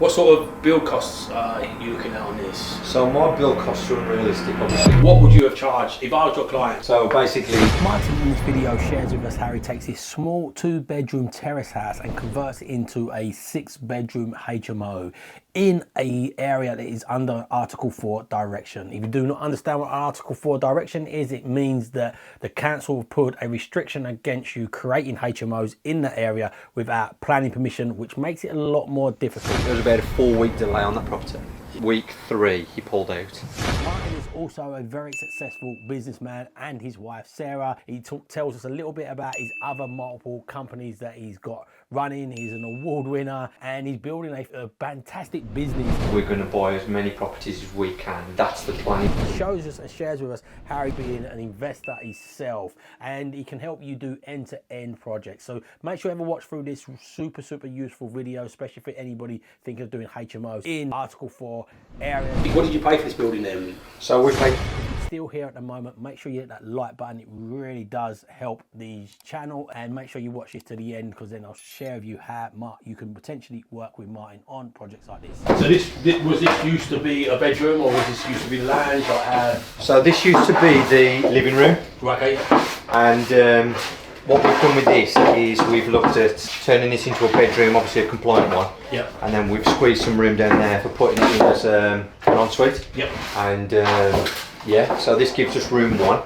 What sort of build costs are you looking at on this? So my build costs are unrealistic, obviously. What would you have charged if I was your client? So basically, Martin in this video shares with us how he takes this small 2-bedroom terrace house and converts it into a 6-bedroom HMO in a area that is under Article 4 direction. If you do not understand what Article 4 direction is, it means that the council have put a restriction against you creating HMOs in that area without planning permission, which makes it a lot more difficult. there was about a 4-week delay on that property. Week 3, he pulled out. Martin is also a very successful businessman, and his wife Sarah. He tells us a little bit about his other multiple companies that he's got running. He's an award winner and he's building a fantastic business. We're going to buy as many properties as we can. That's the plan. He shows us and shares with us how he being an investor himself, and he can help you do end-to-end projects. So make sure you ever watch through this super useful video, especially for anybody thinking of doing HMOs in Article 4 areas. What did you pay for this building then? So we paid. Still here at the moment, make sure you hit that like button. It really does help the channel, and make sure you watch this to the end, because then I'll share with you how you can potentially work with Martin on projects like this. So was this used to be a bedroom, or was this used to be the lounge? So this used to be the living room. Right, okay. And what we've done with this is we've looked at turning this into a bedroom, obviously a compliant one. Yep. And then we've squeezed some room down there for putting it in as an ensuite. Yep. And yeah, so this gives us room 1.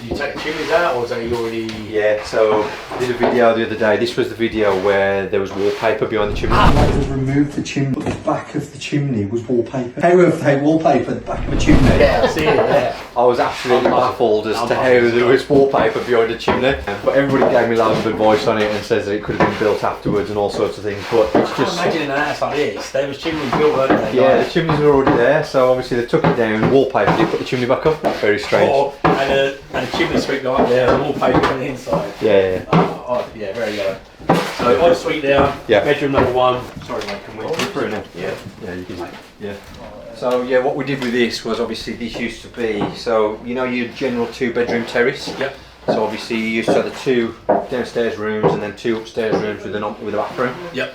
Did you take the chimneys out, or was they already? Yeah, so I did a video the other day. This was the video where there was wallpaper behind the chimney. They just removed the chimney, but the back of the chimney was wallpaper. How have they wallpapered the back of a chimney? Yeah, I see it, yeah. I was absolutely baffled as to how there was wallpaper behind the chimney. But everybody gave me loads of advice on it and says that it could have been built afterwards and all sorts of things. But it's just. Imagine in a house like this, there was chimneys built, weren't they? Yeah, the chimneys were already there, so obviously they took it down, wallpapered it, put the chimney back up. Very strange. And a chimney sweep go up there, and wallpaper on the inside. Yeah. Yeah, very low. So ensuite there, Yeah. bedroom number 1. Sorry mate, can we Go through now? Yeah. Yeah, you can. Yeah. So yeah, what we did with this was obviously this used to be, so you know your general 2-bedroom terrace. Yep. So obviously you used to have the 2 downstairs rooms and then 2 upstairs rooms with a bathroom. Yep.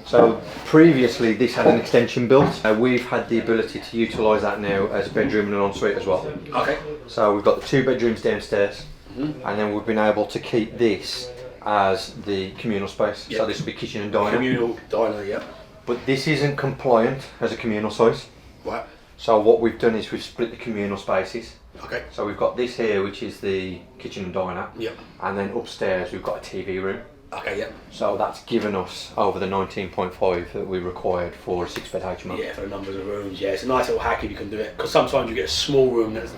So previously this had an extension built. We've had the ability to utilise that now as a bedroom and an ensuite as well. Okay. So we've got the 2 bedrooms downstairs, and then we've been able to keep this as the communal space. Yep. So this will be kitchen and diner. Communal diner, yep. But this isn't compliant as a communal size. Right. So what we've done is we've split the communal spaces. Okay. So we've got this here, which is the kitchen and diner. Yep. And then upstairs we've got a TV room. Okay, yep. So that's given us over the 19.5 that we required for a 6-bed HMO. Yeah, for the numbers of rooms, yeah. It's a nice little hack if you can do it, because sometimes you get a small room that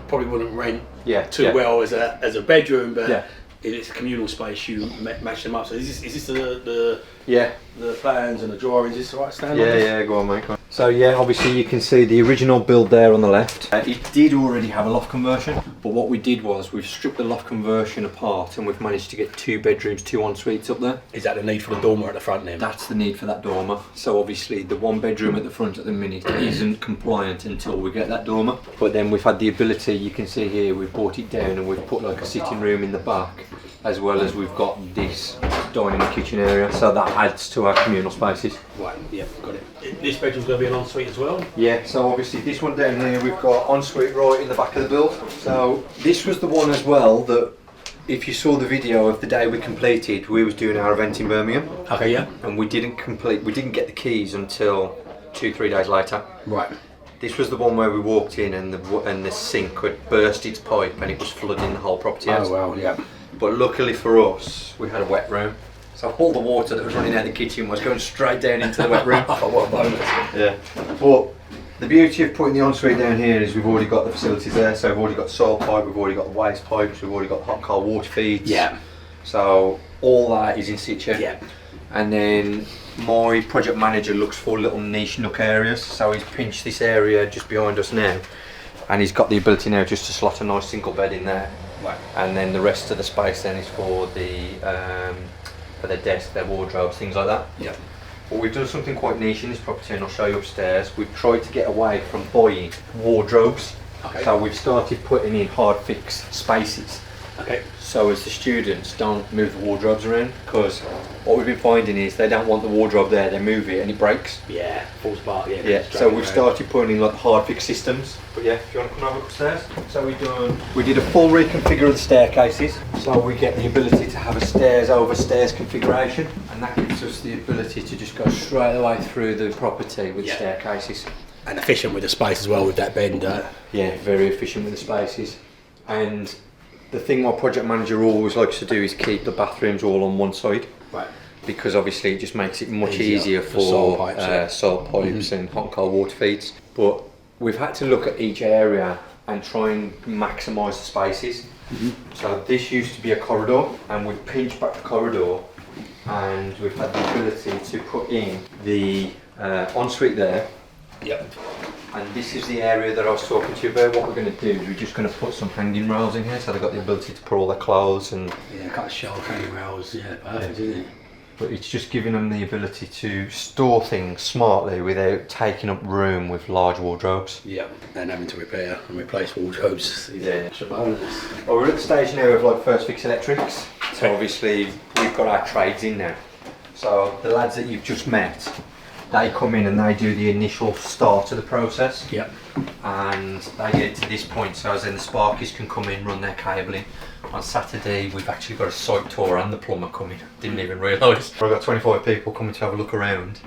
probably wouldn't rent too well as a bedroom, but if it's a communal space, you match them up. So is this the plans and the drawings? Is this the right standard? Yeah, go on mate. Go on. So yeah, obviously you can see the original build there on the left. It did already have a loft conversion, but what we did was we've stripped the loft conversion apart and we've managed to get 2 bedrooms, 2 en-suites up there. Is that the need for the dormer at the front then? That's the need for that dormer. So obviously the 1 bedroom at the front at the minute isn't compliant until we get that dormer. But then we've had the ability, you can see here, we've brought it down and we've put like a sitting room in the back, as well as we've got this dining and kitchen area, so that adds to our communal spaces. Right, yeah, got it. This bedroom's going to be an ensuite as well? Yeah, so obviously this one down here we've got ensuite right in the back of the build. So this was the one as well that, if you saw the video of the day we completed, we was doing our event in Birmingham. Okay, yeah. And we didn't get the keys until 2-3 days later. Right. This was the one where we walked in and the sink had burst its pipe and it was flooding the whole property out. Oh wow, yeah. But luckily for us, we had a wet room. So all the water that was running out of the kitchen was going straight down into the wet room. Oh, what a bonus. Yeah. But the beauty of putting the ensuite down here is we've already got the facilities there. So we've already got soil pipe, we've already got the waste pipes, we've already got hot cold water feeds. Yeah. So all that is in situ. Yeah. And then my project manager looks for little niche nook areas. So he's pinched this area just behind us now. And he's got the ability now just to slot a nice single bed in there. Right. And then the rest of the space then is for their desk, their wardrobes, things like that. Yeah. But we've done something quite niche in this property, and I'll show you upstairs. We've tried to get away from buying wardrobes. Okay. So we've started putting in hard fix spaces. Okay. so as the students don't move the wardrobes around, because what we've been finding is they don't want the wardrobe there, they move it and it breaks. Yeah, falls apart. Yeah. Yeah. So we've started putting in like hard fix systems. But yeah, if you want to come over upstairs. So we did a full reconfigure of the staircases. So we get the ability to have a stairs over stairs configuration, and that gives us the ability to just go straight away through the property with staircases. And efficient with the space as well with that bend. Yeah, very efficient with the spaces. And the thing my project manager always likes to do is keep the bathrooms all on one side. Right. Because obviously it just makes it much easier for soil pipes and hot and cold water feeds. But we've had to look at each area and try and maximise the spaces. So this used to be a corridor, and we've pinched back the corridor, and we've had the ability to put in the ensuite there. Yep. And this is the area that I was talking to you about. What we're going to do is we're just going to put some hanging rails in here, so they've got the ability to put all their clothes and... Yeah, cut shelf hanging rails, perfect, isn't it? But it's just giving them the ability to store things smartly without taking up room with large wardrobes. Yeah, and having to repair and replace wardrobes. Well, we're at the stage now of like first fix electrics. So obviously we've got our trades in now. So the lads that you've just met, they come in and they do the initial start of the process. Yep. And they get it to this point, so as then the sparkies can come in, run their cabling. On Saturday we've actually got a site tour and the plumber coming. Didn't even realise. I've got 25 people coming to have a look around,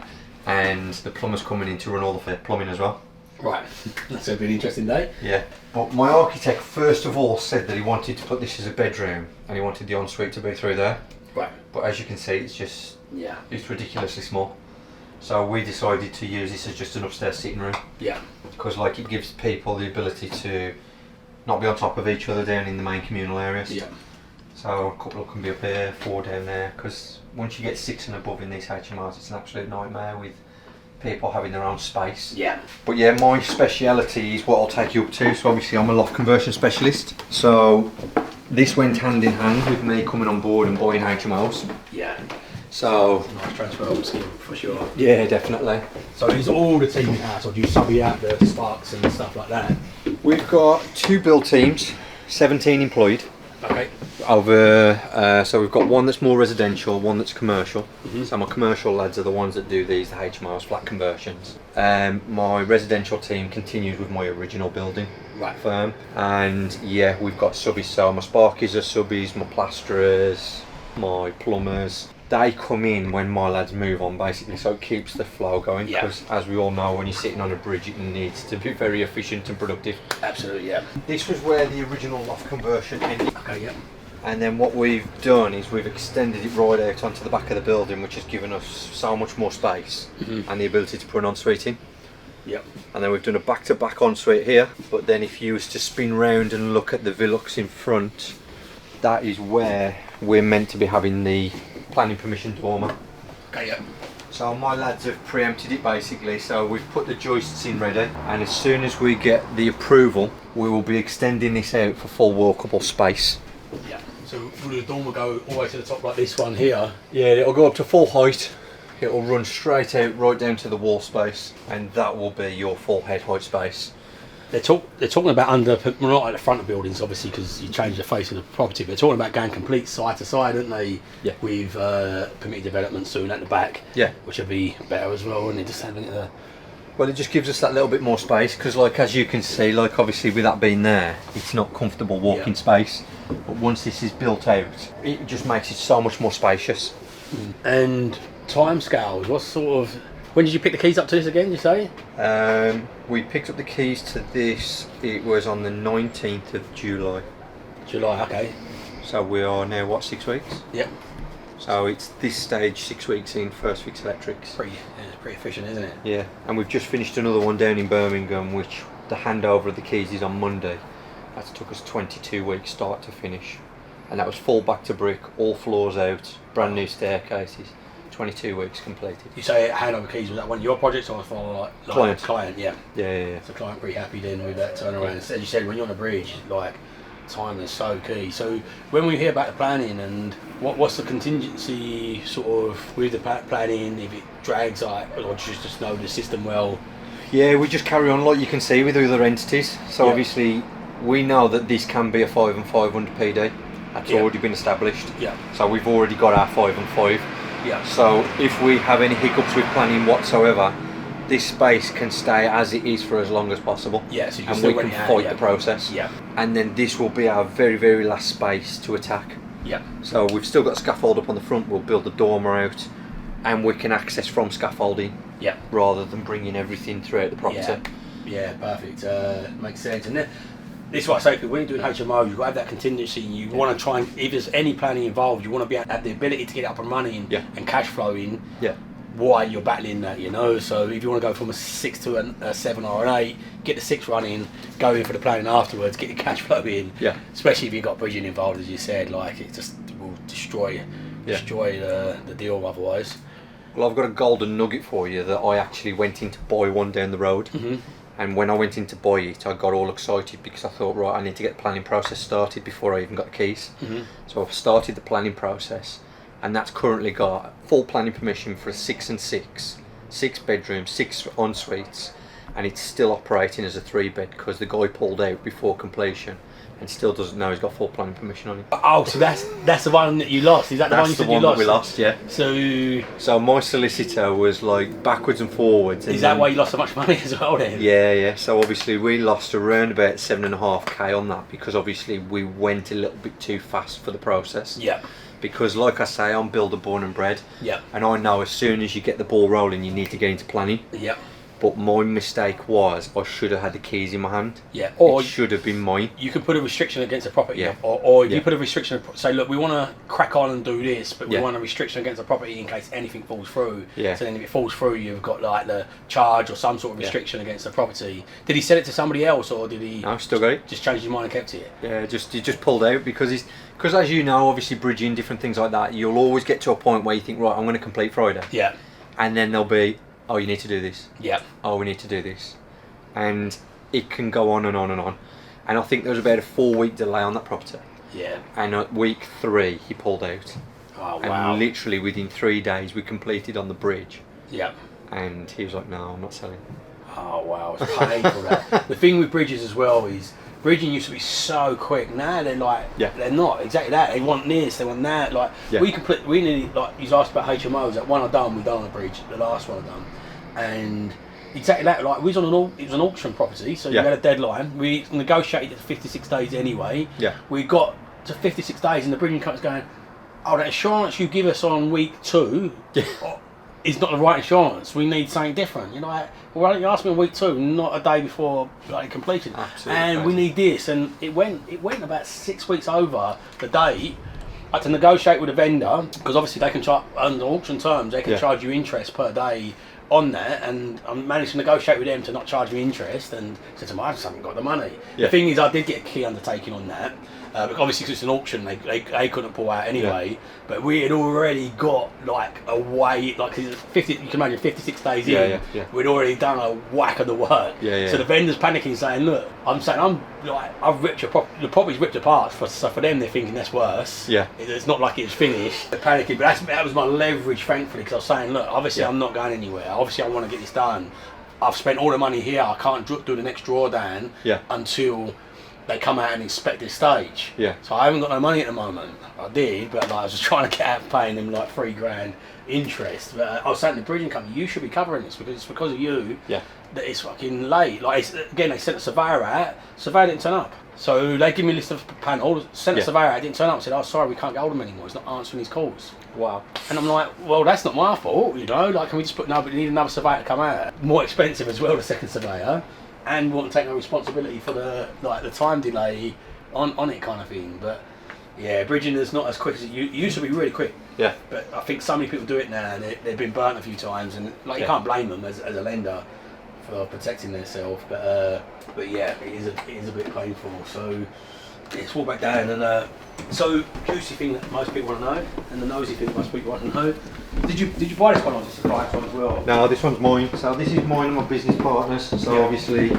and the plumber's coming in to run all the plumbing as well. Right, that's going to be an interesting day. Yeah, but my architect first of all said that he wanted to put this as a bedroom and he wanted the ensuite to be through there. Right. But as you can see, it's just, it's ridiculously small. So we decided to use this as just an upstairs sitting room. Yeah. Because like it gives people the ability to not be on top of each other down in the main communal areas. Yeah. So a couple can be up here, 4 down there, because once you get 6 and above in these HMOs, it's an absolute nightmare with people having their own space. Yeah. But yeah, my speciality is what I'll take you up to. So obviously I'm a loft conversion specialist. So this went hand in hand with me coming on board and buying HMOs. Yeah. So nice transferable skill for sure. Yeah, definitely. So is all the team in-house, or do you sub out the sparks and stuff like that? We've got 2 build teams, 17 employed. Okay. So we've got one that's more residential, one that's commercial. So my commercial lads are the ones that do these, the HMOs, flat conversions. My residential team continues with my original building firm. And yeah, we've got subbies, so my sparkies are subbies, my plasterers, my plumbers. They come in when my lads move on, basically, so it keeps the flow going. Because as we all know, when you're sitting on a bridge, it needs to be very efficient and productive. Absolutely, yeah. This was where the original loft conversion ended. Okay, yeah. And then what we've done is we've extended it right out onto the back of the building, which has given us so much more space and the ability to put an ensuite in. Yep. And then we've done a back-to-back ensuite here. But then if you was to spin round and look at the Velux in front, that is where we're meant to be having the planning permission dormer. Okay, yeah. So my lads have preempted it basically, so we've put the joists in ready, and as soon as we get the approval, we will be extending this out for full walkable space. Yeah. So will the dormer go all the way to the top like this one here? Yeah, it'll go up to full height. It'll run straight out right down to the wall space, and that will be your full head height space. They're talking about not at the front of buildings, obviously, because you change the face of the property, but they're talking about going complete side to side, aren't they? Yeah. With permitted development soon at the back. Yeah. Which would be better as well, wouldn't it? Just having it there. Well, it just gives us that little bit more space, because like as you can see, like obviously with that being there, it's not comfortable walking space. But once this is built out, it just makes it so much more spacious. And timescales, what sort of... When did you pick the keys up to this again, you say? We picked up the keys to this, it was on the 19th of July. July, okay. So we are now, what, 6 weeks? Yep. So it's this stage, 6 weeks in, first fix electrics. Pretty efficient, isn't it? Yeah, and we've just finished another one down in Birmingham, which the handover of the keys is on Monday. That took us 22 weeks start to finish. And that was full back to brick, all floors out, brand new staircases. 22 weeks completed. You say handover keys, was that one of your projects or for client? Yeah. Yeah. So client pretty happy then with that turnaround. As you said, when you're on a bridge, like time is so key. So when we hear about the planning and what's the contingency sort of with the planning, if it drags or just know the system well? Yeah, we just carry on like you can see with other entities. So obviously we know that this can be a 5 and 500 PD. That's already been established. Yeah. So we've already got our 5 and 5. Yeah. So if we have any hiccups with planning whatsoever, this space can stay as it is for as long as possible. Yeah, so you can and still we can rent it out, fight the process. Yeah. And then this will be our very, very last space to attack. Yeah. So we've still got scaffold up on the front, we'll build the dormer out, and we can access from scaffolding. Yeah. Rather than bringing everything throughout the property. Yeah, perfect. Makes sense. And then, this is what I say to people, when you're doing HMO, you've got to have that contingency. You want to try and, if there's any planning involved, you want to be able to have the ability to get it up and running and cash flowing while you're battling that, you know. So if you want to go from a 6 to a 7 or an 8, get the 6 running, go in for the planning afterwards, get your cash flow in. Yeah. Especially if you've got bridging involved, as you said, like it just will destroy the deal otherwise. Well, I've got a golden nugget for you that I actually went in to buy one down the road. And when I went in to buy it, I got all excited because I thought, right, I need to get the planning process started before I even got the keys. So I've started the planning process, and that's currently got full planning permission for a 6 and 6 bedrooms, 6 en suites, and it's still operating as a 3-bed because the guy pulled out before completion and still doesn't know he's got full planning permission on it. Oh, so that's the one that you lost? Is that the one you said you lost? That's the one that we lost, yeah. So my solicitor was like backwards and forwards. Is that why you lost so much money as well then? Yeah. So obviously we lost around about 7.5k on that because obviously we went a little bit too fast for the process. Yeah. Because like I say, I'm builder born and bred. Yeah. And I know as soon as you get the ball rolling, you need to get into planning. Yeah. But my mistake was I should have had the keys in my hand. Yeah, or it should have been mine. You could put a restriction against a property. Yeah. Or if you put a restriction, say, look, we want to crack on and do this, but we want a restriction against a property in case anything falls through. Yeah. So then if it falls through, you've got like the charge or some sort of restriction against the property. Did he sell it to somebody else, or did he? No, still got it. Just changed his mind and kept it. Yeah, he just pulled out because as you know, obviously bridging, different things like that, you'll always get to a point where you think, right, I'm going to complete Friday. Yeah. And then there'll be, oh, you need to do this. Yeah. Oh, we need to do this. And it can go on and on and on. And I think there was about a 4-week delay on that property. Yeah. And at week 3, he pulled out. Oh, wow. And literally within 3 days, we completed on the bridge. Yeah. And he was like, no, I'm not selling. Oh, wow. It's painful, that. The thing with bridges as well is, bridging used to be so quick. Now they're like, they're not exactly that. They want this, they want that. Like we nearly, like you asked about HMOs. That one I done, we done on a bridge. The last one I done, and exactly that. Like we was on it was an auction property, so you had a deadline. We negotiated it for 56 days anyway. Yeah. We got to 56 days, and the bridging company's going, oh, that insurance you give us on week 2. Is not the right insurance. We need something different. You know, like, well, why don't you ask me on week 2, not a day before like completion? Absolutely. And crazy. We need this, and it went about 6 weeks over the date. I had to negotiate with a vendor because obviously they can charge under auction terms. They can charge you interest per day on that, and I managed to negotiate with them to not charge me interest. And said to them, I just haven't got the money. The thing is, I did get a key undertaking on that. But obviously, because it's an auction, they couldn't pull out anyway. But we had already got like a way, like 50. You can imagine 56 days in. We'd already done a whack of the work. So the vendor's panicking, saying, "Look, I've ripped your property. The property's ripped apart." So for them, they're thinking that's worse. It's not like it's finished. They're panicking, but that was my leverage, thankfully, because I was saying, "Look, obviously, I'm not going anywhere. Obviously, I want to get this done. I've spent all the money here. I can't do the next drawdown until." They come out and inspect this stage. So I haven't got no money at the moment. I did, but I was just trying to get out paying them like $3,000 interest. But I was saying to the bridging company, you should be covering this because it's because of you that it's fucking late. Like again, they sent a surveyor out. Surveyor didn't turn up. So they give me a list of panels. Sent a surveyor out, didn't turn up. Said, "Oh, sorry, we can't get hold of him anymore. He's not answering his calls." Wow. And I'm like, well, that's not my fault, you know. Like, can we just but we need another surveyor to come out? More expensive as well, the second surveyor. And won't take no responsibility for the time delay on it kind of thing. But yeah, bridging is not as quick as it used to be. Really quick. Yeah. But I think so many people do it now, and they've been burnt a few times, and you can't blame them as a lender for protecting themselves. But yeah, it is a bit painful. So let's walk back down and so juicy thing that most people want to know, and the nosy thing that most people want to know. Did you buy this one or just buy this one as well? No, this one's mine. So this is mine and my business partners. So obviously,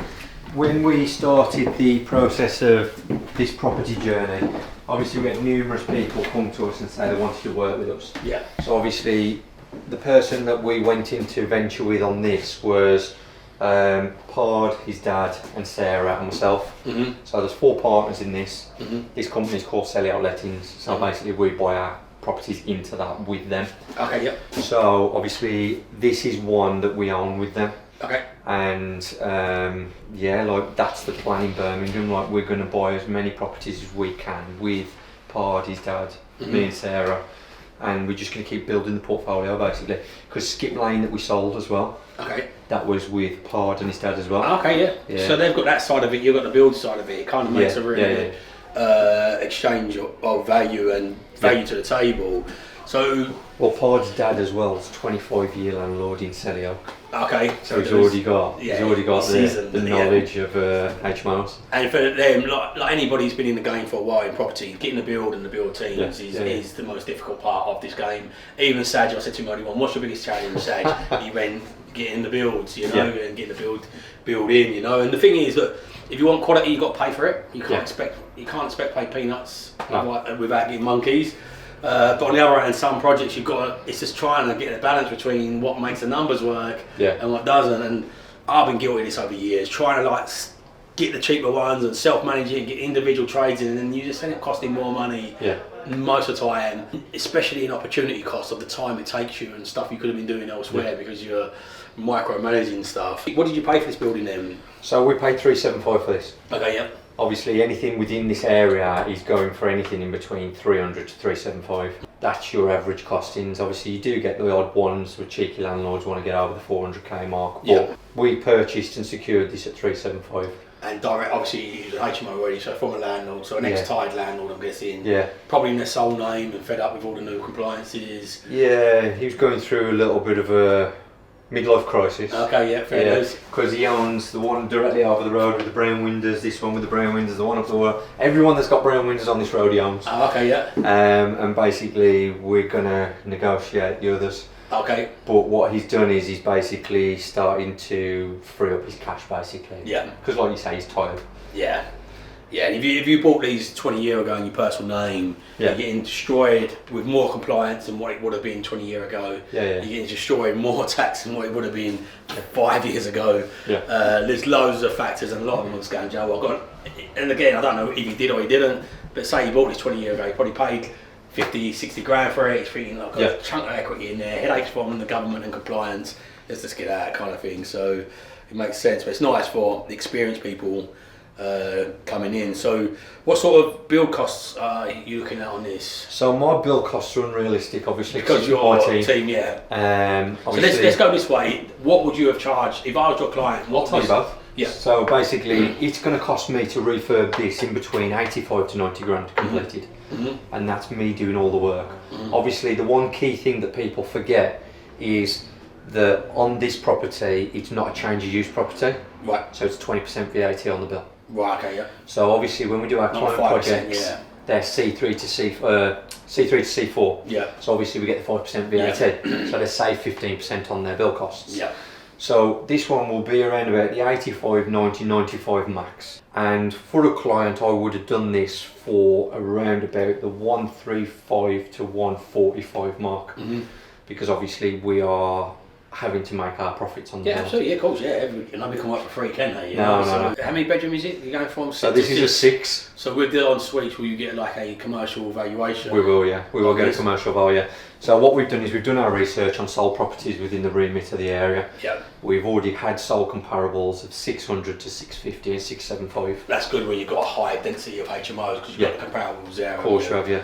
when we started the process of this property journey, obviously we had numerous people come to us and say they wanted to work with us. So obviously, the person that we went into venture with on this was Pard, his dad, and Sarah, and myself. So there's 4 partners in this. This company is called Sell Out Lettings. So basically, we buy our properties into that with them. Okay, yep. So obviously, this is one that we own with them. Okay. And yeah, like that's the plan in Birmingham. Like we're going to buy as many properties as we can with Pard, his dad, me and Sarah, and we're just going to keep building the portfolio basically. Because Skip Lane that we sold as well. Okay. That was with Pard and his dad as well. Okay, yeah. So they've got that side of it. You've got the build side of it. It kind of makes a really exchange of value and value to the table. So. Well, Pard's dad as well is 25-year landlord in Selly Oak. Okay. So he's already got the knowledge of HMOs. And for them, like anybody who's been in the game for a while in property, getting the build and the build teams is the most difficult part of this game. Even Saj, I said to him earlier on, what's your biggest challenge, Saj? He went getting the builds, you know, and getting the build in, you know. And the thing is that if you want quality, you've got to pay for it. You can't expect to pay peanuts without getting monkeys. But on the other hand, some projects it's just trying to get a balance between what makes the numbers work and what doesn't. And I've been guilty of this over years, trying to get the cheaper ones and self-manage it, get individual trades in, and then you just end up costing more money most of the time, especially in opportunity cost of the time it takes you and stuff you could have been doing elsewhere because you're micromanaging stuff. What did you pay for this building then? So we paid $375 for this. Okay, yep. Obviously, anything within this area is going for anything in between 300 to 375. That's your average costings. Obviously, you do get the odd ones where cheeky landlords want to get over the 400k mark. But we purchased and secured this at 375. And direct, obviously, you use an HMO already, so from a landlord, so an ex-tied landlord, I'm guessing. Yeah. Probably in their sole name and fed up with all the new compliances. Yeah, he was going through a little bit of a midlife crisis. Okay, yeah, fair enough. Because he owns the one directly over the road with the brown windows, this one with the brown windows, the one up the road. Everyone that's got brown windows on this road he owns. Oh, okay, yeah. And basically we're going to negotiate the others. Okay. But what he's done is he's basically starting to free up his cash basically. Yeah. Because like you say, he's tired. Yeah. Yeah, and if you bought these 20 years ago in your personal name, you're getting destroyed with more compliance than what it would have been 20 years ago. You're getting destroyed more tax than what it would have been 5 years ago. There's loads of factors and a lot of them was going, Joe, and again, I don't know if he did or he didn't, but say you bought this 20 years ago, you probably paid 50, 60 grand for it, it's freaking like a chunk of equity in there, headaches from the government and compliance, let's just get out kind of thing. So it makes sense, but it's nice for the experienced people coming in. So what sort of build costs are you looking at on this? So my build costs are unrealistic, obviously, because you're my team. So let's go this way. What would you have charged if I was your client? I'll tell you both. Yeah. So basically, it's going to cost me to refurb this in between 85 to 90 grand completed, and that's me doing all the work. Obviously, the one key thing that people forget is that on this property, it's not a change of use property. Right. So it's 20% VAT on the bill. Right. Okay. Yeah. So obviously, when we do our client projects, they're C3 to C4. Yeah. So obviously, we get the 5% VAT. So they save 15% on their bill costs. Yeah. So this one will be around about the 85, 90, 95 max. And for a client, I would have done this for around about the 135 to 145 mark. Because obviously we are having to make our profits on the bill. Absolutely, of course, nobody can work for free, can they? No. How many bedroom is it? You're going from 6 So this is a 6. So with the en-suite, will you get like a commercial valuation? We will, yeah. We will get a commercial value. So what we've done is we've done our research on sold properties within the remit of the area. Yeah. We've already had sold comparables of 600 to 650 and 675. That's good when you've got a high density of HMOs because you've got the comparables there. Of course you have, yeah.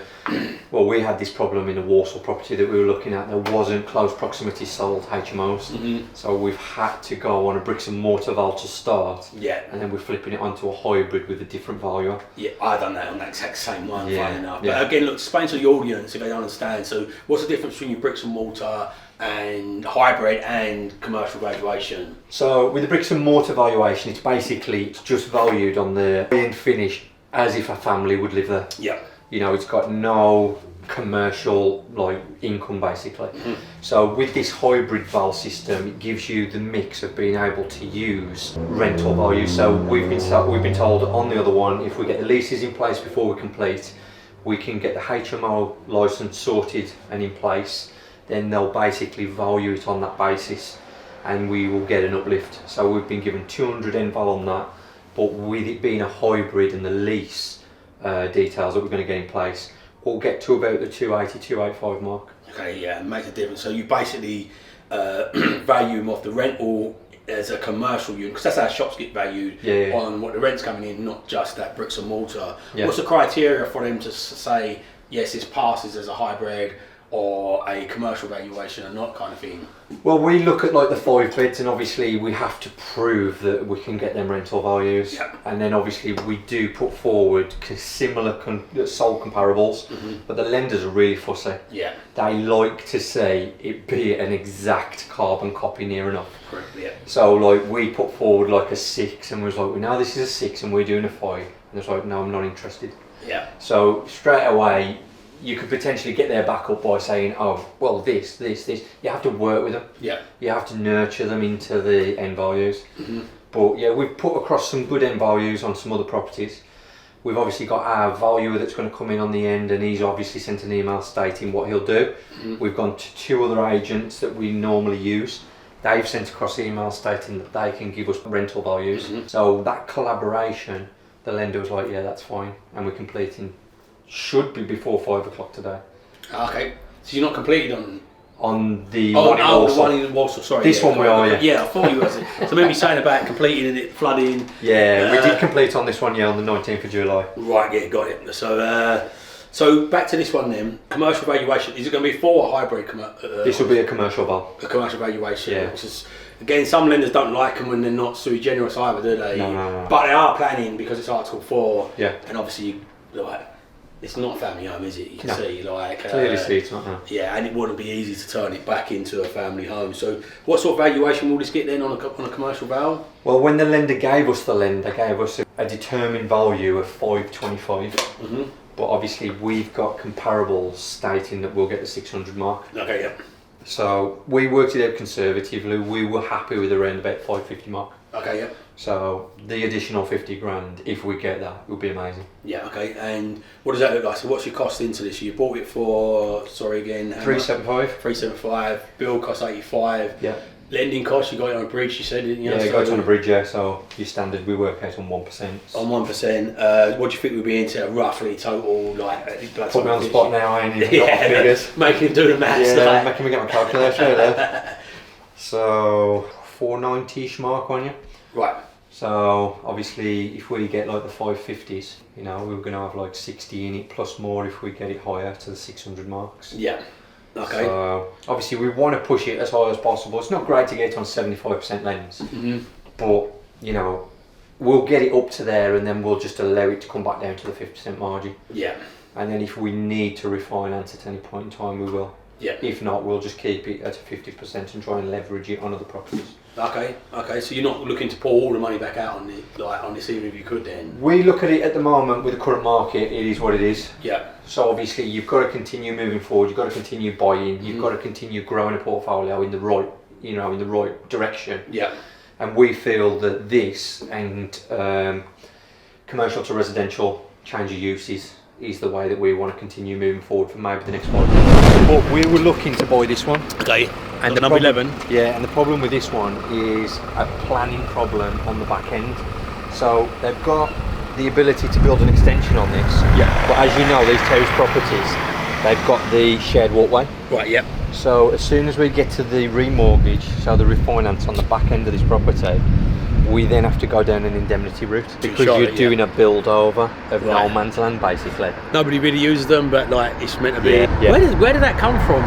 Well, we had this problem in a Walsall property that we were looking at. There wasn't close proximity sold HMOs. So we've had to go on a bricks and mortar val to start. Yeah. And then we're flipping it onto a hybrid with a different value. Yeah, I've done that on that exact same one, funny enough. But again, look, explain to the audience if they don't understand. So what's the difference between your bricks and mortar and hybrid and commercial valuation? So with the bricks and mortar valuation, it's just valued on the end finish as if a family would live there. Yeah. You know, it's got no commercial income basically. So with this hybrid val system, it gives you the mix of being able to use rental value. So we've been told on the other one, if we get the leases in place before we complete, we can get the HMO license sorted and in place, then they'll basically value it on that basis. and we will get an uplift. So we've been given 200 NVAL on that, but with it being a hybrid and the lease details that we're going to get in place, we'll get to about the 280, 285 mark. Okay, yeah, it makes a difference. So you basically value them off the rental as a commercial unit, because that's how shops get valued on what the rent's coming in, not just that bricks and mortar. What's the criteria for them to say, yes, this passes as a hybrid or a commercial valuation and not kind of thing? Well, we look at like the 5 beds, and obviously we have to prove that we can get them rental values, and then obviously we do put forward similar sold comparables, but the lenders are really fussy. They like to say it be an exact carbon copy near enough. So like we put forward like a 6 and was like, well, now this is a 6 and we're doing a 5, and it's like, no, I'm not interested. So straight away you could potentially get their back up by saying, oh, well, this. You have to work with them. You have to nurture them into the end values. But yeah, we've put across some good end values on some other properties. We've obviously got our valuer that's going to come in on the end, and he's obviously sent an email stating what he'll do. We've gone to 2 other agents that we normally use. They've sent across emails stating that they can give us rental values. So that collaboration, the lender was like, yeah, that's fine, and we're completing. Should be before 5 o'clock today. Okay, so you're not completed on the one in Walsall. The one in Walsall, sorry. This one we are, Yeah, I thought you were. So maybe saying about completing it, flooding. Yeah, we did complete on this one, on the 19th of July. Right, yeah, got it. So back to this one then. Commercial valuation, is it going to be for a hybrid? This will be a commercial val. A commercial valuation, which is, again, some lenders don't like them when they're not sui generis either, do they? No. But they are planning, because it's Article 4. And obviously, it's not a family home, is it? You can see, clearly see it's not. No. Yeah, and it wouldn't be easy to turn it back into a family home. So, what sort of valuation will this get then on a commercial val? Well, when the lender gave us a determined value of 525. But obviously, we've got comparables stating that we'll get the 600 mark. Okay, yeah. So we worked it out conservatively. We were happy with around about 550 mark. Okay, yeah. So the additional 50 grand, if we get that, would be amazing. Yeah, okay. And what does that look like? So what's your cost into this? You bought it for, 375. 375. Bill cost 85. Yeah. Lending cost, you got it on a bridge, you said, didn't you? Yeah, got it on a bridge, so your standard, we work out on 1%. On 1%. What do you think we'd be into roughly total, Put me on the spot now, I ain't even got the figures. Making him do the maths. Yeah, making me get my calculator there. So, 490-ish mark on you. Right. So, obviously, if we get like the 550s, we're going to have like 60 in it, plus more if we get it higher to the 600 marks. Yeah. Okay. So obviously we want to push it as high as possible. It's not great to get on 75% lens, but we'll get it up to there, and then we'll just allow it to come back down to the 50% margin. Yeah. And then if we need to refinance at any point in time, we will. Yeah. If not, we'll just keep it at a 50% and try and leverage it on other properties. Okay. So you're not looking to pour all the money back out on this, even if you could then? We look at it at the moment with the current market. It is what it is. Yeah. So obviously you've got to continue moving forward. You've got to continue buying. You've got to continue growing a portfolio in the right, in the right direction. Yeah. And we feel that this and commercial to residential change of uses is the way that we want to continue moving forward for maybe the next 5 years. But we were looking to buy this one. Okay. And the number 11. Yeah, and the problem with this one is a planning problem on the back end. So they've got the ability to build an extension on this. Yeah. But as you know, these terrace properties, they've got the shared walkway. Right, yep. So as soon as we get to the remortgage, so the refinance on the back end of this property, we then have to go down an indemnity route because you're doing a build over of no man's land basically. Nobody really uses them, but it's meant to be. Yeah. Where did that come from?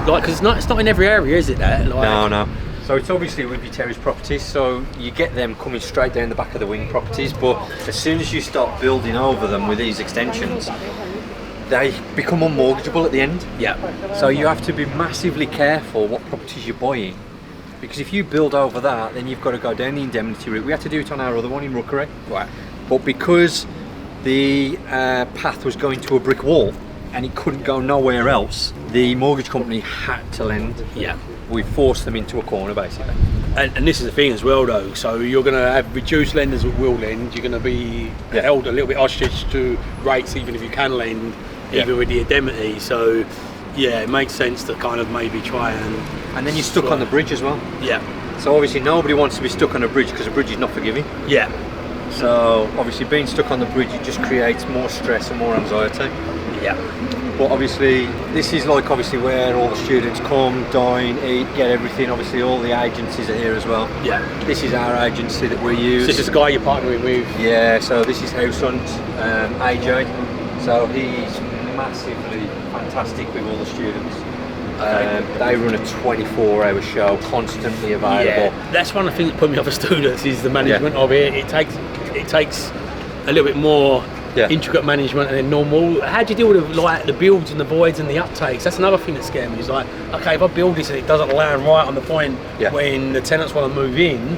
Because it's not in every area, is it? No. So it's obviously with your terrace properties, so you get them coming straight down the back of the wing properties, but as soon as you start building over them with these extensions, they become unmortgageable at the end. Yeah. So you have to be massively careful what properties you're buying. Because if you build over that, then you've got to go down the indemnity route. We had to do it on our other one in Rookery. Right. But because the path was going to a brick wall and it couldn't go nowhere else, the mortgage company had to lend. Yeah. We forced them into a corner basically. And this is the thing as well though, so you're going to have reduced lenders that will lend, you're going to be held a little bit hostage to rates even if you can lend, even with the indemnity. So yeah, it makes sense to kind of maybe try and then you're stuck on the bridge as well. Yeah. So obviously nobody wants to be stuck on a bridge because a bridge is not forgiving. Yeah. So obviously being stuck on the bridge, it just creates more stress and more anxiety. Yeah. But obviously this is like obviously where all the students come, dine, eat, get everything. Obviously all the agencies are here as well. Yeah. This is our agency that we use. So this is the guy you're partnering with? Yeah, so this is House Hunt, AJ. So he's massively fantastic with all the students. They run a 24-hour show, constantly available. Yeah, that's one of the things that put me off as students is the management of it. It takes a little bit more intricate management than normal. How do you deal with like the builds and the voids and the uptakes? That's another thing that scares me. It's like, okay, if I build this and it doesn't land right on the point when the tenants want to move in,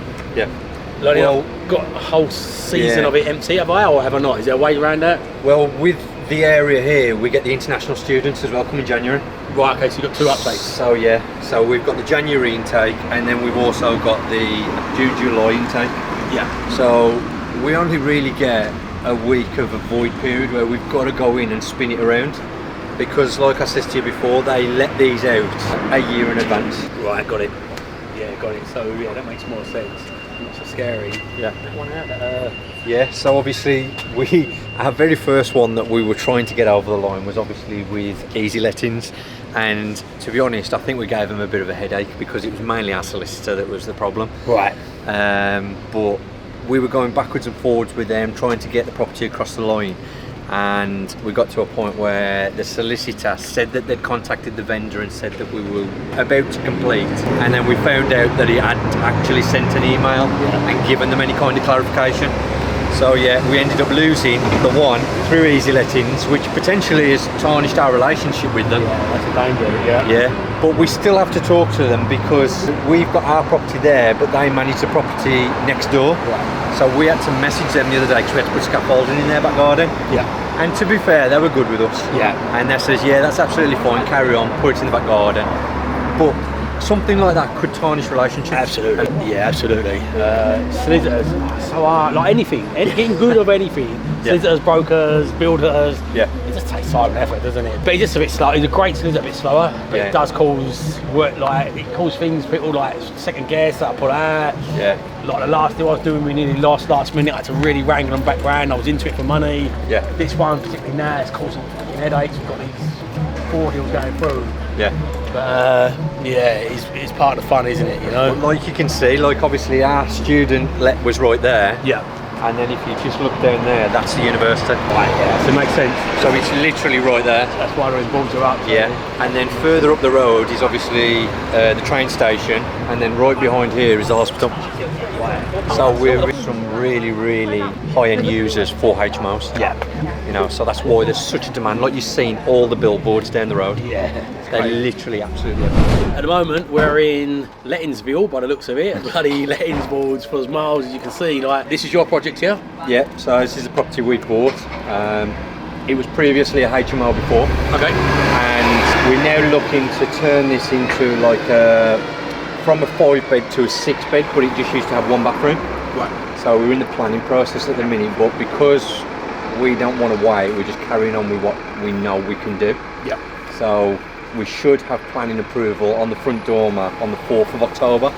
like, well, I've got a whole season of it empty, have I, or have I not? Is there a way around that? Well, with the area here, we get the international students as well come in January. Right, okay, so you've got 2 uptakes. So yeah, so we've got the January intake and then we've also got the June, July intake. Yeah. So we only really get a week of a void period where we've got to go in and spin it around, because like I said to you before, they let these out a year in advance. Right, got it. Yeah, got it. So yeah, that makes more sense. Not so scary. Yeah. That one out. Yeah, so obviously our very first one that we were trying to get over the line was obviously with Easy Lettings, and to be honest, I think we gave them a bit of a headache because it was mainly our solicitor that was the problem. Right. But we were going backwards and forwards with them trying to get the property across the line, and we got to a point where the solicitor said that they'd contacted the vendor and said that we were about to complete, and then we found out that he hadn't actually sent an email and given them any kind of clarification. So yeah, we ended up losing the one through Easy Lettings, which potentially has tarnished our relationship with them. Yeah, that's a danger, Yeah, but we still have to talk to them because we've got our property there, but they manage the property next door. Right. So we had to message them the other day because we had to put scaffolding in their back garden. Yeah. And to be fair, they were good with us. Yeah. And they says, yeah, that's absolutely fine, carry on, put it in the back garden. But something like that could tarnish relationships. Absolutely. Yeah, absolutely. Solicitors, so hard. Like anything, getting good of anything. Solicitors, brokers, builders. Yeah. It just takes time and effort, doesn't it? But it's just a bit slow. It's a great solicitor, a bit slower. But it does cause work. Like it causes things. People like second guess that I put out. Yeah. Like the last deal I was doing, we nearly lost last minute. I had to really wrangle them background. I was into it for money. Yeah. This one particularly now, it's causing fucking headaches. We've got these 4 deals going through. Yeah. But yeah, it's part of the fun, isn't it? You know. Well, like you can see, like obviously our student let was right there. Yeah. And then if you just look down there, that's the university. Right, yeah, so it makes sense. So it's literally right there. That's why those boards are up. Yeah, and then further up the road is obviously the train station, and then right behind here is the hospital. So we're with some really, really high-end users for HMOs. Yeah. You know, so that's why there's such a demand. Like you've seen all the billboards down the road. Yeah. They're literally absolutely everywhere. At the moment, we're in Lettingsville, by the looks of it. Bloody lettings boards for as miles as you can see. Like, this is your project here? Yeah, so this is a property we bought. It was previously a HMO before. Okay. And we're now looking to turn this into like from a 5-bed to a 6-bed, but it just used to have 1 bathroom. Right. So we're in the planning process at the minute, but because we don't want to wait, we're just carrying on with what we know we can do. Yeah. So we should have planning approval on the front dormer on the 4th of October.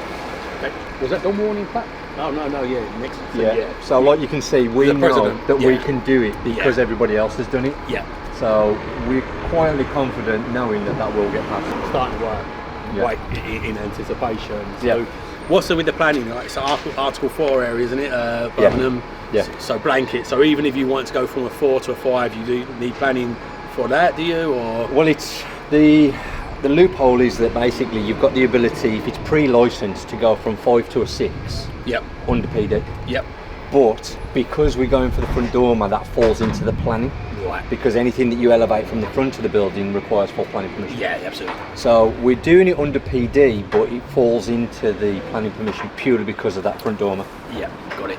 Okay. Was that the warning pack? Oh, no, yeah, next. Yeah. So like you can see, we know that we can do it because everybody else has done it. Yeah. So we're quietly confident knowing that that will get passed. Starting to work. Like in anticipation. So what's with the planning? Like, so Article 4 area, isn't it? Birmingham. Yeah. So blanket. So even if you want to go from a 4 to a 5, you do need planning for that, do you? Or well, it's the loophole is that basically you've got the ability, if it's pre-licensed, to go from 5 to a 6. Yep. Under PD. Yep. But because we're going for the front dormer, that falls into the planning. Right. Because anything that you elevate from the front of the building requires full planning permission. Yeah, absolutely. So we're doing it under PD, but it falls into the planning permission purely because of that front dormer. Yeah, got it.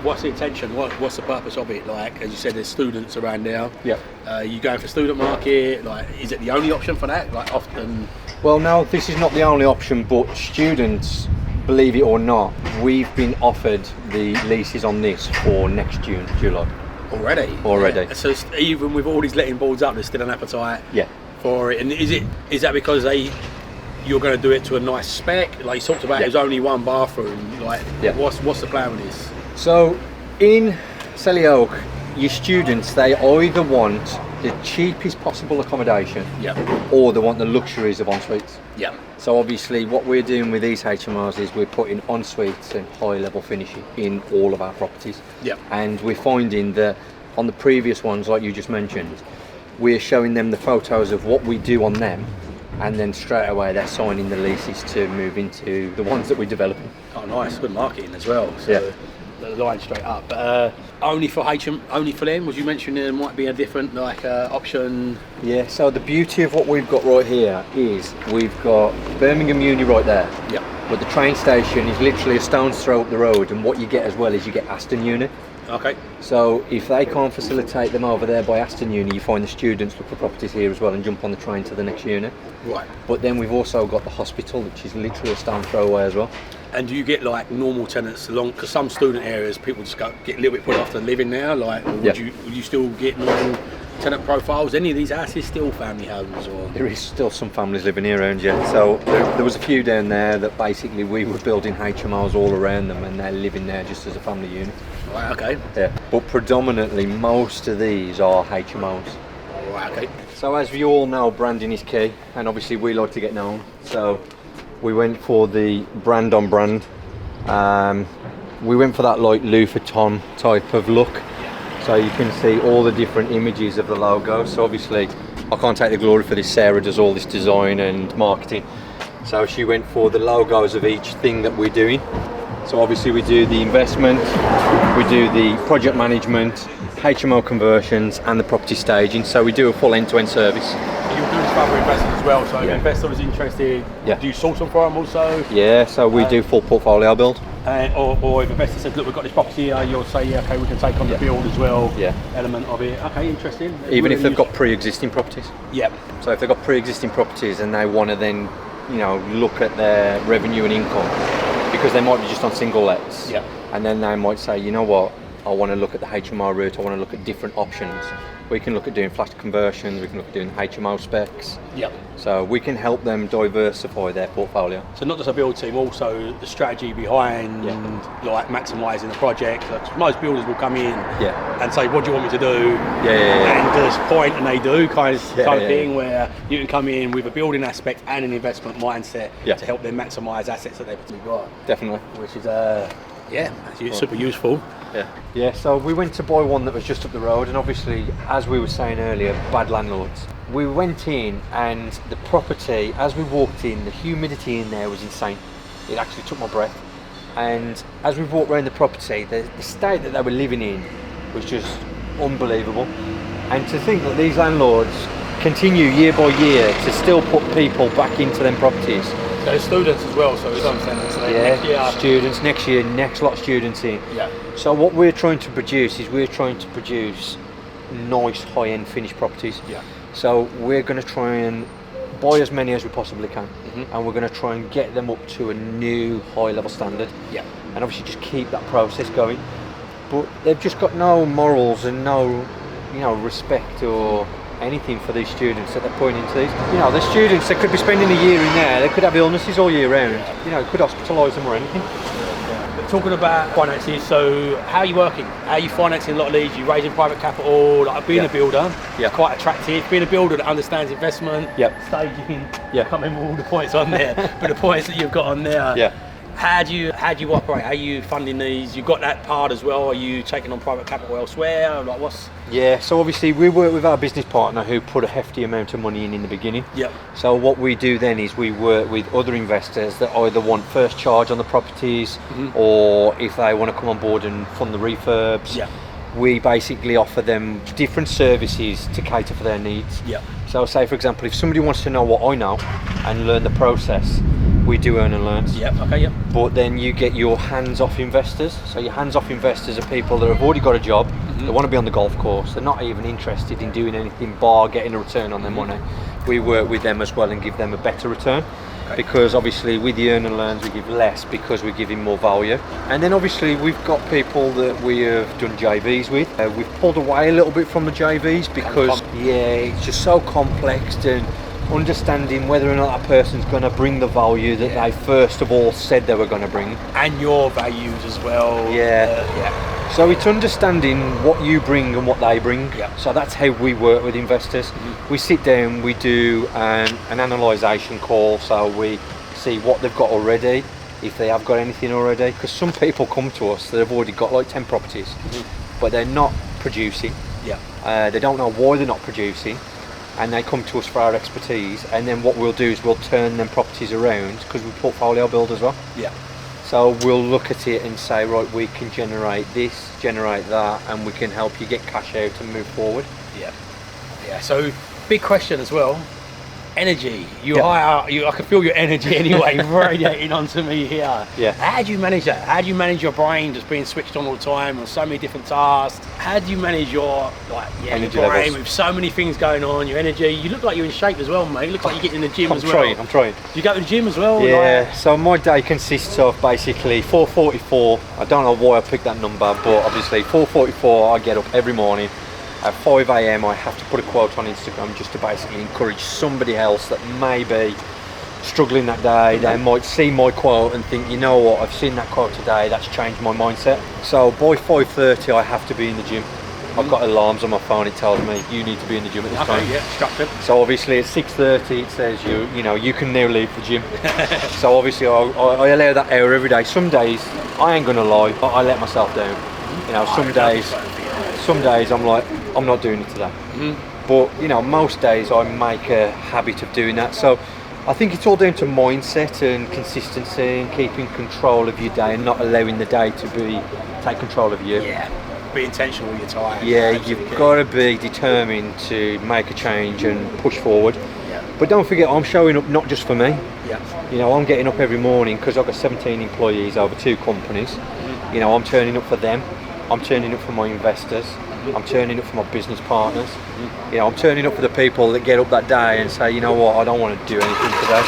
What's the intention? What's the purpose of it? Like, as you said, there's students around now. Yeah. You going for student market? Like, is it the only option for that? Like, often. Well, no, this is not the only option, but students, believe it or not, we've been offered the leases on this for next June, July. Already. Yeah. So even with all these letting boards up, there's still an appetite. Yeah. For it, and is that because they you're going to do it to a nice spec? Like you talked about, there's only one bathroom. Like, what's the plan with this? So in Selly Oak, your students, they either want the cheapest possible accommodation, or they want the luxuries of en-suites. So obviously what we're doing with these HMOs is we're putting en-suites and high level finishing in all of our properties. And we're finding that on the previous ones, like you just mentioned, we're showing them the photos of what we do on them, and then straight away they're signing the leases to move into the ones that we're developing. Oh nice, good marketing as well. So the line straight up. Only for only for them? Was you mentioning there might be a different option? Yeah, so the beauty of what we've got right here is we've got Birmingham Uni right there. But the train station is literally a stone's throw up the road, and what you get as well is you get Aston Uni. Okay. So if they can't facilitate them over there by Aston Uni, you find the students look for properties here as well and jump on the train to the next uni. Right. But then we've also got the hospital, which is literally a stone throw away as well. And do you get like normal tenants along? Because some student areas, people just get a little bit put off to living there. Like, would you still get normal tenant profiles? Any of these houses still family homes? Or there is still some families living here around, So there was a few down there that basically we were building HMOs all around them, and they're living there just as a family unit. Right. Okay. Yeah. But predominantly, most of these are HMOs. Right. Okay. So as we all know, branding is key, and obviously we like to get known. So we went for the brand on brand. We went for that like Louis Vuitton type of look. So you can see all the different images of the logo. So obviously I can't take the glory for this. Sarah does all this design and marketing. So she went for the logos of each thing that we're doing. So obviously we do the investment, we do the project management, HMO conversions and the property staging. So we do a full end-to-end service. You're doing this for other investors as well, so if an investor is interested, do you source them for them also? Yeah, so we do full portfolio build. Or if an investor says, look, we've got this property here, you'll say, okay, we can take on the build as well, element of it. Okay, interesting. Even if they've got pre-existing properties. Yeah. So if they've got pre-existing properties and they want to then, look at their revenue and income, because they might be just on single lets, and then they might say, you know what, I want to look at the HMO route, I want to look at different options. We can look at doing flash conversions, we can look at doing HMO specs. So we can help them diversify their portfolio. So not just a build team, also the strategy behind like maximising the project. Like most builders will come in and say, what do you want me to do? And just point, and they do kind of thing where you can come in with a building aspect and an investment mindset to help them maximise assets that they've got. Definitely. Which is super useful. Yeah, so we went to buy one that was just up the road, and obviously, as we were saying earlier, bad landlords. We went in, and the property, as we walked in, the humidity in there was insane. It actually took my breath. And as we walked around the property, the state that they were living in was just unbelievable. And to think that these landlords continue year by year to still put people back into them properties. So students as well, so it's understandable. So next year, students, next year, next lot of students in. So what we're trying to produce is nice high-end finished properties. So we're going to try and buy as many as we possibly can, and we're going to try and get them up to a new high-level standard. And obviously just keep that process going. But they've just got no morals and no, respect or anything for these students that they're pointing to these. The students, they could be spending a year in there, they could have illnesses all year round, could hospitalise them or anything. Talking about finances, so how are you working? How are you financing a lot of these? You raising private capital, like being a builder, it's quite attractive. Being a builder that understands investment, staging, I can't remember all the points on there, but the points that you've got on there. How do you operate? How are you funding these? You've got that part as well. Are you taking on private capital elsewhere? Like what's? Yeah, so obviously we work with our business partner who put a hefty amount of money in the beginning. So what we do then is we work with other investors that either want first charge on the properties, or if they want to come on board and fund the refurbs. We basically offer them different services to cater for their needs. So say for example, if somebody wants to know what I know and learn the process, we do earn and learns. But then you get your hands-off investors. So your hands-off investors are people that have already got a job, they want to be on the golf course, they're not even interested in doing anything bar getting a return on their money. We work with them as well and give them a better return. Because obviously with the earn and learns we give less because we're giving more value. And then obviously we've got people that we have done JVs with. We've pulled away a little bit from the JVs because it's just so complex, and understanding whether or not that person's going to bring the value that they first of all said they were going to bring. And your values as well. Yeah. So it's understanding what you bring and what they bring. Yeah. So that's how we work with investors. We sit down, we do an analysation call, so we see what they've got already, if they have got anything already, because some people come to us that have already got like 10 properties, but they're not producing. Yeah. They don't know why they're not producing, and they come to us for our expertise, and then what we'll do is we'll turn them properties around, because we portfolio build as well. Yeah. So we'll look at it and say, right, we can generate this, generate that, and we can help you get cash out and move forward. Yeah. Yeah. So big question as well. Energy. I can feel your energy anyway radiating onto me here. Yeah. How do you manage that? How do you manage your brain just being switched on all the time on so many different tasks? How do you manage your energy your brain levels with so many things going on? Your energy. You look like you're in shape as well, mate. You look like you're getting in the gym as well. I'm trying. Do you go to the gym as well? Yeah. So my day consists of basically 4:44. I don't know why I picked that number, but obviously 4:44. I get up every morning. At 5 AM I have to put a quote on Instagram just to basically encourage somebody else that may be struggling that day. They might see my quote and think, you know what, I've seen that quote today, that's changed my mindset. So by 5:30 I have to be in the gym. I've got alarms on my phone, it tells me you need to be in the gym at this time. Yeah, structured. So obviously at 6:30 it says you know you can now leave the gym. So obviously I allow that hour every day. Some days, I ain't gonna lie, but I let myself down. You know, some days I'm like, I'm not doing it today. But you know, most days I make a habit of doing that. So I think it's all down to mindset and consistency and keeping control of your day and not allowing the day to take control of you. Yeah. Be intentional with your time. Yeah, you've got to be determined to make a change and push forward. Yeah. But don't forget, I'm showing up not just for me. Yeah. You know, I'm getting up every morning because I've got 17 employees over 2 companies. You know, I'm turning up for them. I'm turning up for my investors. I'm turning up for my business partners. You know, I'm turning up for the people that get up that day and say, you know what, I don't want to do anything today.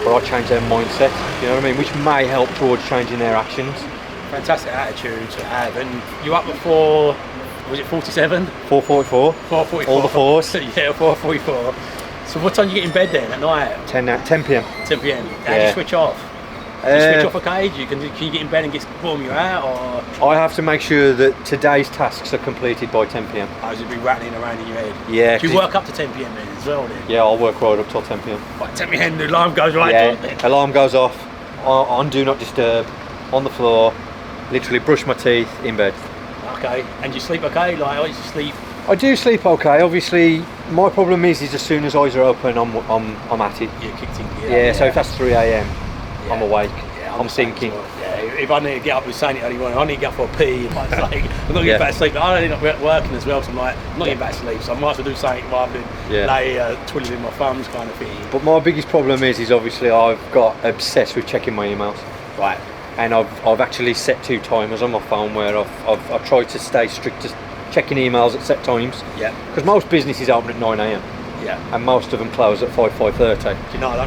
But I change their mindset, you know what I mean? Which may help towards changing their actions. Fantastic attitude to have. And you're up before, was it 47? 4:44. 4:44. All the fours. Yeah, 4:44. So what time do you get in bed then at night? 10 p.m. 10 p.m. How do you switch off? Do you switch off okay? Can you get in bed and get boom, you're out? Or I have to make sure that today's tasks are completed by 10 p.m. Or it be rattling around in your head? Yeah. Do you work up to 10 p.m. then as well then? Yeah, I'll work right up till 10 p.m. Like 10 p.m. the alarm goes right Yeah, alarm goes off, on do not disturb, on the floor, literally brush my teeth, in bed. Okay, and you sleep okay? Like, I used to sleep. I do sleep okay. Obviously, my problem is as soon as eyes are open, I'm at it. You're kicked in gear. Yeah, so if that's 3 a.m, I'm awake. Yeah, I'm thinking. Yeah, if I need to get up with Saint early morning, I need to get up for a pee. Like, I'm not getting back to sleep. I end up working as well, so I'm like, I'm not getting back to sleep. So I might as well do something rather than lay twiddling my thumbs kind of thing. But my biggest problem is obviously I've got obsessed with checking my emails. Right. And I've actually set 2 timers on my phone where I've tried to stay strict to checking emails at set times. Yeah. Because most businesses open at 9 a.m. Yeah. And most of them close at 5:30. You know, I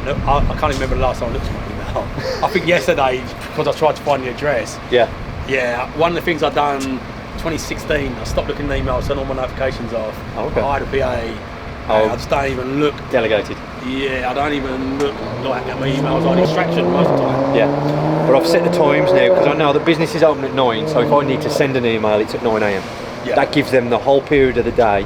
can't remember the last time I looked at my email. I think yesterday, because I tried to find the address. Yeah. Yeah, one of the things I've done 2016, I stopped looking at emails, turned all my notifications off. Oh, okay. I hired a PA. I just don't even look. Delegated. Yeah, I don't even look like at my emails. I'm distraction most of the time. Yeah. But I've set the times now because I know that businesses open at 9, so if I need to send an email, it's at 9 a.m. Yeah. That gives them the whole period of the day.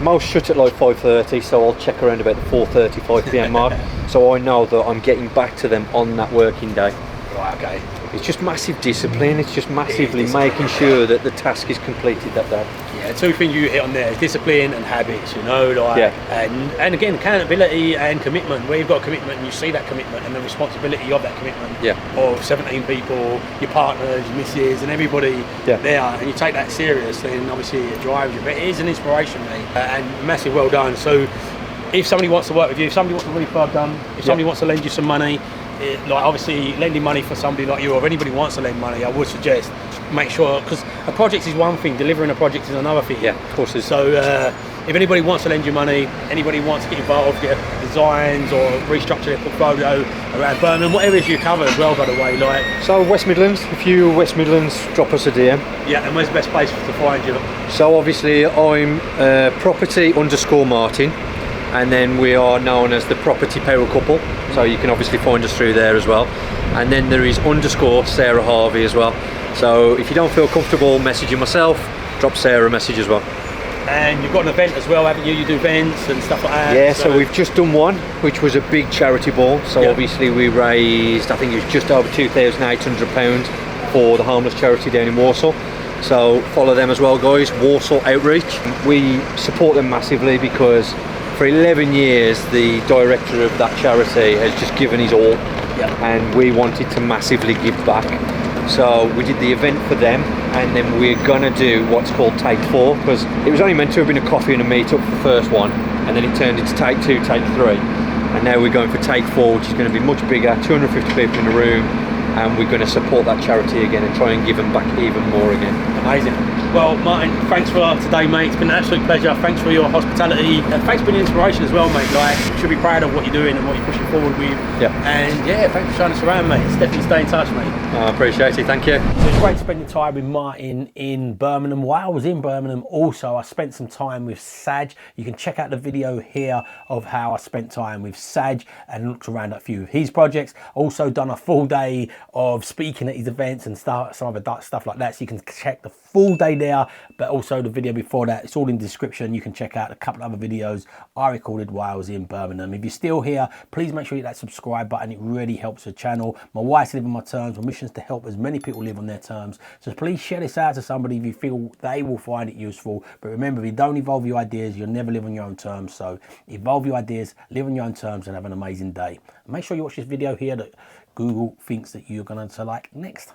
Most shut at like 5:30, so I'll check around about the 4:30, 5 p.m. mark, so I know that I'm getting back to them on that working day. Right, okay. It's just massive discipline. It's just massively making sure that the task is completed that day. Yeah, 2 things you hit on there: discipline and habits. You know, like and again, accountability and commitment. Where you've got commitment, and you see that commitment and the responsibility of that commitment. Yeah. Of 17 people, your partners, your missus, and everybody there, and you take that serious, then obviously it drives you. But it is an inspiration, mate, and massive well done. So, if somebody wants to work with you, if somebody wants a refurb done, if somebody wants to lend you some money. Like obviously lending money for somebody like you, or if anybody wants to lend money, I would suggest make sure, because a project is one thing, delivering a project is another thing. Yeah, of course. So if anybody wants to lend you money, anybody wants to get involved, get designs or restructure their portfolio around Birmingham, whatever it is you cover as well, by the way. Like so West Midlands, if you West Midlands, drop us a DM. Yeah, and where's the best place to find you? So obviously I'm property_Martin. and then we are known as the Property Power Couple, so you can obviously find us through there as well. And then there is _ Sarah Harvey as well. So if you don't feel comfortable messaging myself, drop Sarah a message as well. And you've got an event as well, haven't you? You do events and stuff like that. Yeah, so we've just done one, which was a big charity ball. So obviously we raised, I think it was just over £2,800 for the homeless charity down in Warsaw. So follow them as well, guys, Warsaw Outreach. We support them massively because for 11 years the director of that charity has just given his all, and we wanted to massively give back. So we did the event for them, and then we're gonna do what's called Take 4, because it was only meant to have been a coffee and a meet-up for the first one, and then it turned into Take 2, Take 3, and now we're going for Take 4, which is going to be much bigger, 250 people in the room, and we're going to support that charity again and try and give them back even more again. Amazing. Well, Martin, thanks for today, mate. It's been an absolute pleasure. Thanks for your hospitality, and thanks for the inspiration as well, mate. Like, you should be proud of what you're doing and what you're pushing forward with. Yeah. And yeah, thanks for showing us around, mate. It's definitely stay in touch, mate. I appreciate it. Thank you. So it's great spending time with Martin in Birmingham. While I was in Birmingham, also I spent some time with Saj. You can check out the video here of how I spent time with Saj and looked around at a few of his projects. Also done a full day of speaking at his events and some other stuff like that. So you can check the full day there, but also the video before that. It's all in the description. You can check out a couple of other videos I recorded while I was in Birmingham. If you're still here, please make sure you hit that subscribe button. It really helps the channel. My wife's living my terms. My mission is to help as many people live on their terms. So please share this out to somebody if you feel they will find it useful. But remember, if you don't evolve your ideas, you'll never live on your own terms. So evolve your ideas, live on your own terms, and have an amazing day. And make sure you watch this video here that Google thinks that you're going to like next.